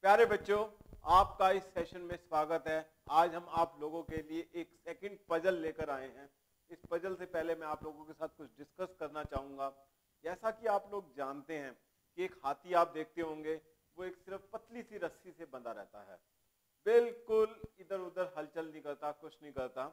प्यारे बच्चों, आपका इस सेशन में स्वागत है। आज हम आप लोगों के लिए एक सेकंड पजल लेकर आए हैं। इस पजल से पहले मैं आप लोगों के साथ कुछ डिस्कस करना चाहूंगा। जैसा कि आप लोग जानते हैं कि एक हाथी आप देखते होंगे, वो एक सिर्फ पतली सी रस्सी से बंधा रहता है, बिल्कुल इधर उधर हलचल नहीं करता, कुछ नहीं करता।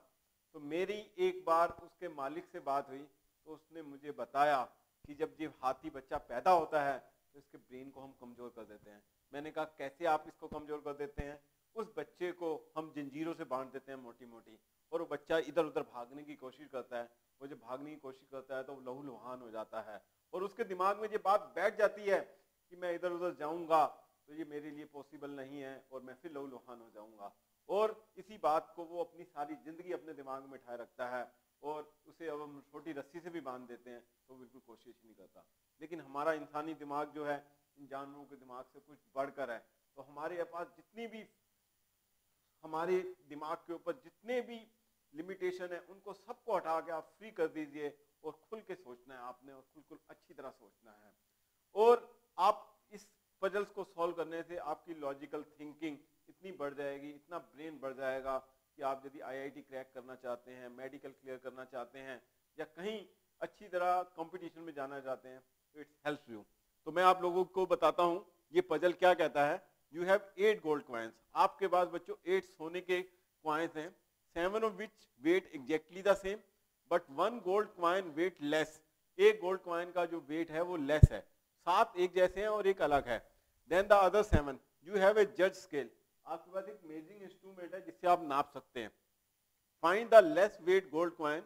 तो मेरी एक बार उसके मालिक से बात हुई तो उसने मुझे बताया कि जब ये हाथी बच्चा पैदा होता है तो इसके ब्रेन को हम कमजोर कर देते हैं। मैंने कहा कैसे आप इसको कमजोर कर देते हैं? उस बच्चे को हम जंजीरों से बांध देते हैं मोटी मोटी, और वो बच्चा इधर उधर भागने की कोशिश करता है। वो जब भागने की कोशिश करता है तो वो लहूलुहान हो जाता है, और उसके दिमाग में ये बात बैठ जाती है कि मैं इधर उधर जाऊंगा तो ये मेरे लिए पॉसिबल नहीं है और मैं फिर लहूलुहान हो जाऊंगा। और इसी बात को वो अपनी सारी जिंदगी अपने दिमाग में उठाए रखता है, और उसे अब हम छोटी रस्सी से भी बांध देते हैं तो बिल्कुल कोशिश नहीं करता। लेकिन हमारा इंसानी दिमाग जो है इन जानवरों के दिमाग से कुछ बढ़कर है। तो हमारे पास जितनी भी हमारे दिमाग के ऊपर जितने भी लिमिटेशन है उनको सबको हटा के आप फ्री कर दीजिए, और खुल के सोचना है आपने, और बिल्कुल अच्छी तरह सोचना है। और आप इस पजल्स को सॉल्व करने से आपकी लॉजिकल थिंकिंग इतनी बढ़ जाएगी, इतना ब्रेन बढ़ जाएगा कि आप यदि आईआईटी क्रैक करना चाहते हैं, मेडिकल क्लियर करना चाहते हैं, या कहीं अच्छी तरह कंपटीशन में जाना चाहते हैं तो इट्स हेल्प्स यू। तो मैं आप लोगों को बताता हूं ये पजल क्या कहता है। You have 8 gold coins. आपके पास बच्चों 8 सोने के कॉइन्स हैं, 7 of which weight exactly the same but 1 gold coin weight less. एक गोल्ड कॉइन का जो वेट है वो लेस है, 7 एक जैसे हैं और एक अलग है। Then the other 7 you have a जज स्केल। आपके पास एक मेजरिंग इंस्ट्रूमेंट है जिससे आप नाप सकते हैं। Find the less weight gold coin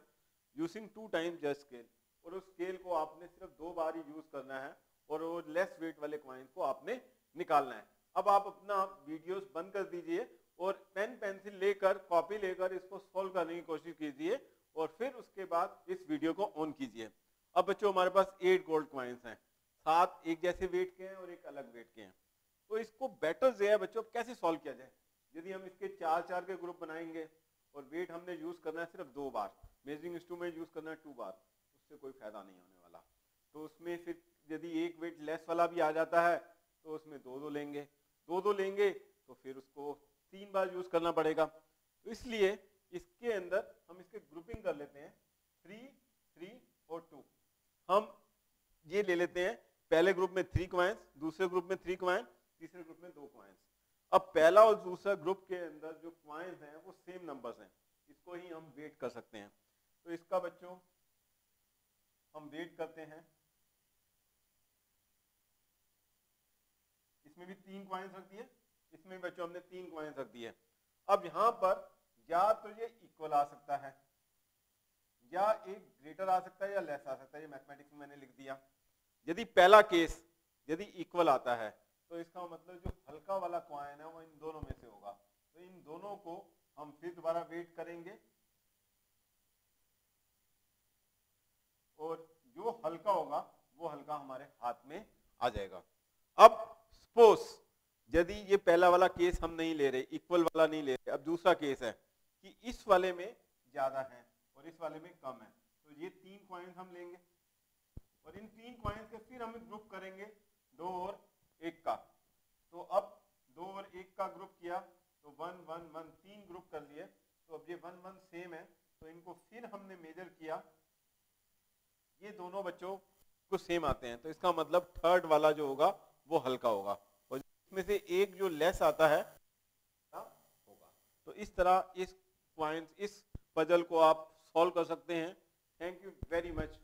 using 2 times जज स्केल। और उस स्केल को आपने सिर्फ 2 बार ही यूज करना है, और वो लेस वेट वाले कॉइन को आपने निकालना है। अब आप अपना वीडियोस बंद कर दीजिए और पेन पेंसिल लेकर, कॉपी लेकर इसको सॉल्व करने की कोशिश कीजिए, और फिर उसके बाद इस वीडियो को ऑन कीजिए। अब बच्चों हमारे पास 8 गोल्ड कॉइन्स हैं, 7 एक जैसे वेट के हैं और एक अलग वेट के हैं। तो इसको बेटर जो है बच्चों कैसे सॉल्व किया जाए। यदि हम इसके 4-4 के ग्रुप बनाएंगे और वेट हमने यूज करना है सिर्फ 2 बार, मेजरिंग इंस्ट्रूमेंट यूज करना है 2 बार, उससे कोई फायदा नहीं होने वाला। तो उसमें फिर यदि एक वेट लेस वाला भी आ जाता है तो उसमें 2-2 लेंगे, 2-2 लेंगे तो फिर उसको 3 बार यूज करना पड़ेगा। तो इसलिए इसके अंदर हम इसके ग्रुपिंग कर लेते हैं 3, 3 और 2। हम ये ले लेते हैं, पहले ग्रुप में 3 कॉइन्स, दूसरे ग्रुप में 3 कॉइन, तीसरे ग्रुप में 2 कॉइन्स। अब पहला और दूसरा ग्रुप के अंदर जो कॉइन्स हैं वो सेम नंबर्स हैं, इसको ही हम वेट कर सकते हैं। तो इसका बच्चों हम वेट करते हैं। इसमें भी 3 कॉइन्स रख दिए, इसमें बच्चों हमने 3 कॉइन्स रख दिए। अब यहां पर या तो ये इक्वल आ सकता है, या एक ग्रेटर आ सकता है, या लेस आ सकता है। ये मैथमेटिक्स में मैंने लिख दिया। यदि पहला केस यदि इक्वल आता है तो इसका मतलब जो हल्का वाला कॉइन है वो इन दोनों में से होगा। तो इन दोनों को हम फिर दोबारा वेट करेंगे, और जो हल्का होगा वो हल्का हमारे हाथ में आ जाएगा। अब सपोज यदि ये पहला वाला केस हम नहीं ले रहे, इक्वल वाला नहीं ले रहे, अब दूसरा केस है कि इस वाले में ज्यादा है और इस वाले में कम है, तो ये 3 कॉइन्स हम लेंगे, और इन 3 कॉइन्स के फिर हम ग्रुप करेंगे 2 और 1 का। तो अब 2 और 1 का ग्रुप किया तो 1, 1, 1, 3 ग्रुप कर लिए। तो अब ये 1, 1 सेम है, तो इनको फिर हमने मेजर किया, ये दोनों बच्चों को सेम आते हैं। तो इसका मतलब थर्ड वाला जो होगा वो हल्का होगा, और इसमें से एक जो लेस आता है होगा। तो इस तरह इस पॉइंट, इस पजल को आप सॉल्व कर सकते हैं। Thank you very much.